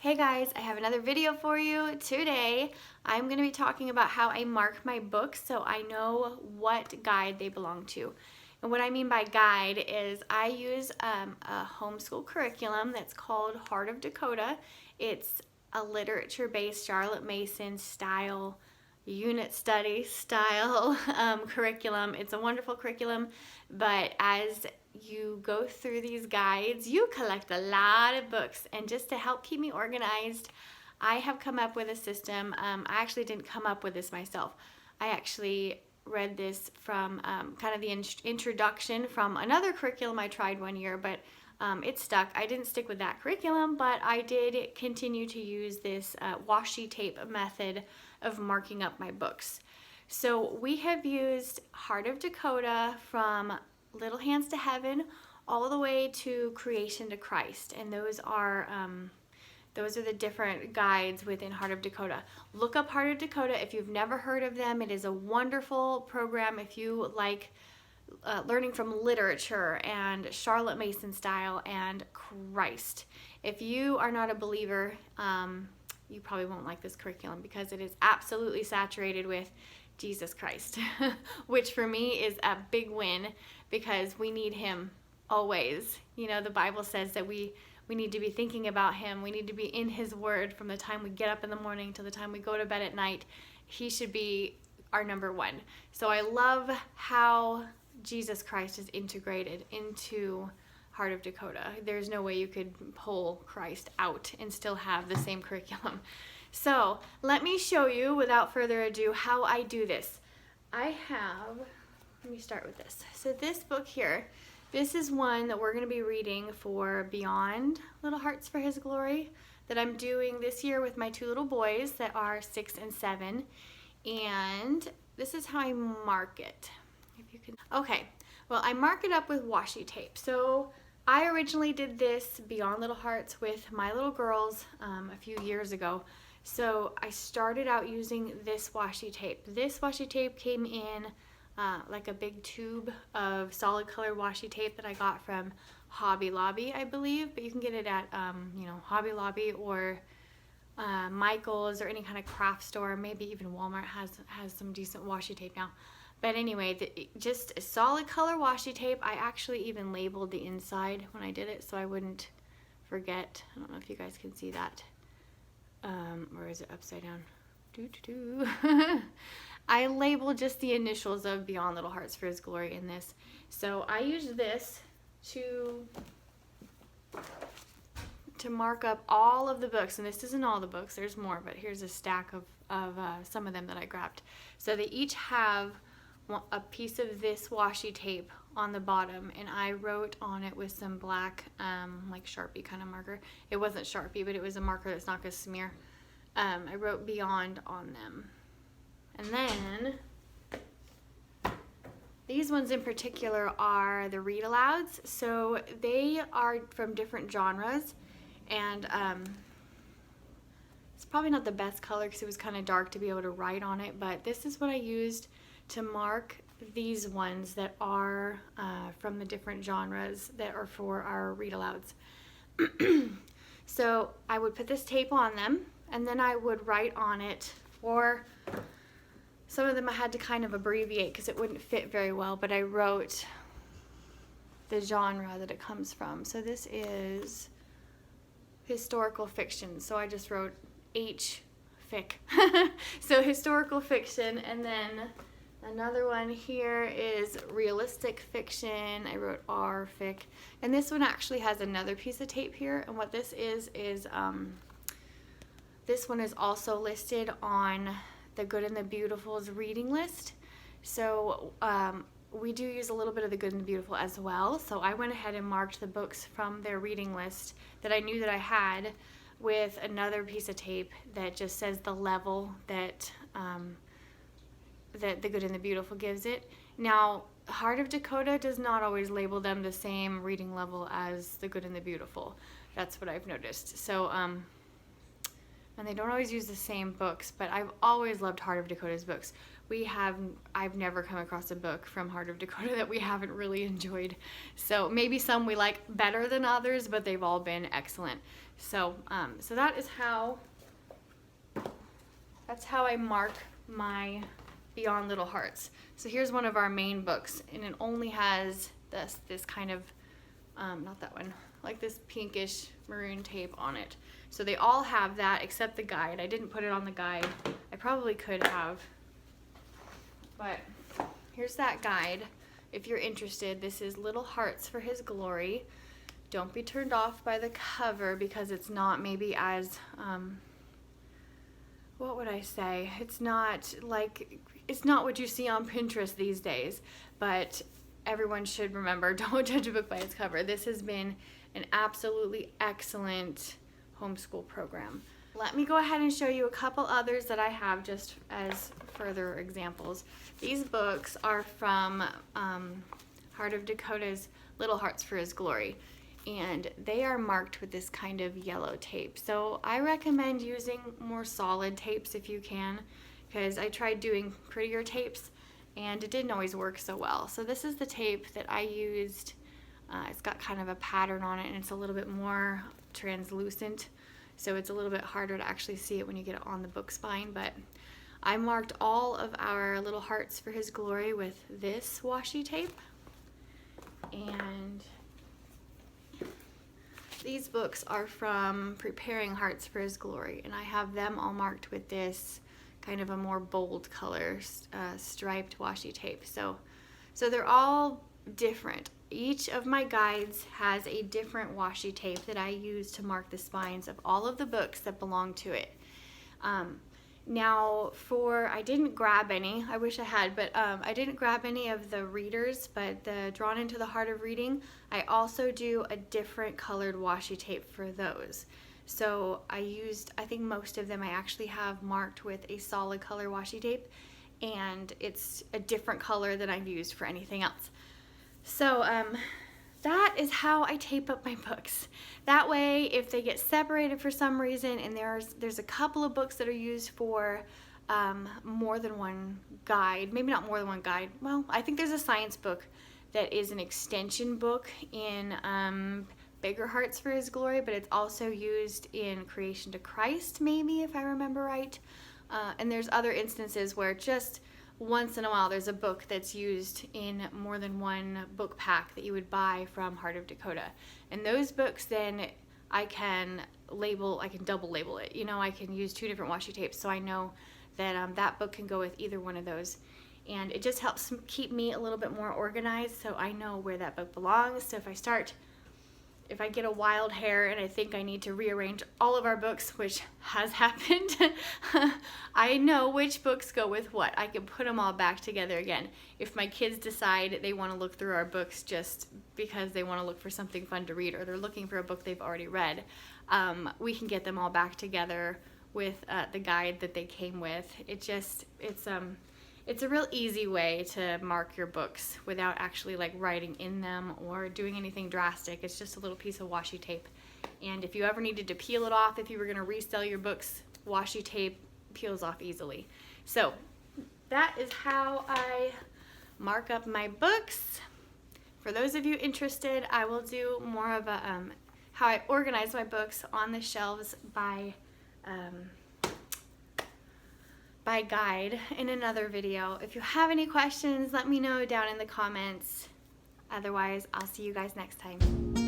Hey guys, I have another video for you. Today I'm going to be talking about how I mark my books so I know what guide they belong to. And what I mean by guide is I use a homeschool curriculum that's called Heart of Dakota. It's a literature-based Charlotte Mason style, unit study style curriculum. It's a wonderful curriculum, but as you go through these guides, you collect a lot of books, and just to help keep me organized, I have come up with a system. I actually didn't come up with this myself. I actually read this from kind of the introduction from another curriculum I tried one year, but it stuck. I didn't stick with that curriculum, but I did continue to use this washi tape method of marking up my books. So we have used Heart of Dakota from Little Hands to Heaven all the way to Creation to Christ, and those are the different guides within Heart of Dakota. Look up Heart of Dakota if you've never heard of them. It is a wonderful program if you like learning from literature and Charlotte Mason style and Christ. If you are not a believer, you probably won't like this curriculum because it is absolutely saturated with Jesus Christ, which for me is a big win because we need him always. You know, the Bible says that we need to be thinking about him. We need to be in his word from the time we get up in the morning till the time we go to bed at night. He should be our number one. So I love how Jesus Christ is integrated into Heart of Dakota. There's no way you could pull Christ out and still have the same curriculum. So let me show you, without further ado, how I do this. Let me start with this. So this book here, this is one that we're going to be reading for Beyond Little Hearts for His Glory that I'm doing this year with my two little boys that are 6 and 7. And this is how I mark it. If you can. Okay, well, I mark it up with washi tape. So I originally did this Beyond Little Hearts with my little girls a few years ago. So I started out using this washi tape. This washi tape came in like a big tube of solid colored washi tape that I got from Hobby Lobby, I believe, but you can get it at Hobby Lobby or Michael's or any kind of craft store. Maybe even Walmart has some decent washi tape now. But anyway, just a solid color washi tape. I actually even labeled the inside when I did it so I wouldn't forget. I don't know if you guys can see that. Or is it upside down? I labeled just the initials of Beyond Little Hearts for His Glory in this. So I used this to mark up all of the books, and this isn't all the books, there's more, but here's a stack of some of them that I grabbed. So they each have a piece of this washi tape on the bottom, and I wrote on it with some black like Sharpie kind of marker. It wasn't Sharpie, but it was a marker that's not going to smear. I wrote Beyond on them. And then these ones in particular are the read alouds. So they are from different genres, and it's probably not the best color because it was kind of dark to be able to write on it, but this is what I used to mark these ones that are from the different genres that are for our read alouds. So I would put this tape on them, and then I would write on it. For some of them I had to kind of abbreviate because it wouldn't fit very well, but I wrote the genre that it comes from. So this is historical fiction, so I just wrote H-fic. So historical fiction, and then another one here is realistic fiction. I wrote R-fic. And this one actually has another piece of tape here, and what this is this one is also listed on the Good and the Beautiful's reading list. So we do use a little bit of the Good and the Beautiful as well. So I went ahead and marked the books from their reading list that I knew that I had with another piece of tape that just says the level that that the Good and the Beautiful gives it. Now, Heart of Dakota does not always label them the same reading level as the Good and the Beautiful. That's what I've noticed. So and they don't always use the same books, but I've always loved Heart of Dakota's books. I've never come across a book from Heart of Dakota that we haven't really enjoyed. So maybe some we like better than others, but they've all been excellent. So that's how I mark my Beyond Little Hearts. So here's one of our main books, and it only has this kind of, not that one, like this pinkish maroon tape on it. So they all have that except the guide. I didn't put it on the guide. I probably could have. But here's that guide. If you're interested, this is Little Hearts for His Glory. Don't be turned off by the cover because it's not maybe as, what would I say? It's not what you see on Pinterest these days, but everyone should remember, don't judge a book by its cover. This has been an absolutely excellent homeschool program. Let me go ahead and show you a couple others that I have just as further examples. These books are from Heart of Dakota's Little Hearts for His Glory, and they are marked with this kind of yellow tape. So I recommend using more solid tapes if you can, because I tried doing prettier tapes and it didn't always work so well. So this is the tape that I used. It's got kind of a pattern on it and it's a little bit more translucent, so it's a little bit harder to actually see it when you get it on the book spine. But I marked all of our Little Hearts for His Glory with this washi tape, and these books are from Preparing Hearts for His Glory, and I have them all marked with this kind of a more bold color striped washi tape. So they're all different. Each of my guides has a different washi tape that I use to mark the spines of all of the books that belong to it. Now I didn't grab any, I wish I had, but I didn't grab any of the readers, but the Drawn into the Heart of Reading, I also do a different colored washi tape for those. So I think most of them I actually have marked with a solid color washi tape, and it's a different color than I've used for anything else. So that is how I tape up my books. That way, if they get separated for some reason, and there's a couple of books that are used for more than one guide, maybe not more than one guide. Well, I think there's a science book that is an extension book in Bigger Hearts for His Glory, but it's also used in Creation to Christ, maybe, if I remember right. And there's other instances where just once in a while there's a book that's used in more than one book pack that you would buy from Heart of Dakota. And those books then I can double label it. You know, I can use 2 different washi tapes so I know that that book can go with either one of those. And it just helps keep me a little bit more organized so I know where that book belongs. So if I get a wild hair and I think I need to rearrange all of our books, which has happened, I know which books go with what. I can put them all back together again. If my kids decide they want to look through our books just because they want to look for something fun to read, or they're looking for a book they've already read, we can get them all back together with the guide that they came with. It's a real easy way to mark your books without actually like writing in them or doing anything drastic. It's just a little piece of washi tape. And if you ever needed to peel it off, if you were going to resell your books, washi tape peels off easily. So that is how I mark up my books. For those of you interested, I will do more of a how I organize my books on the shelves by guide in another video. If you have any questions, let me know down in the comments. Otherwise, I'll see you guys next time.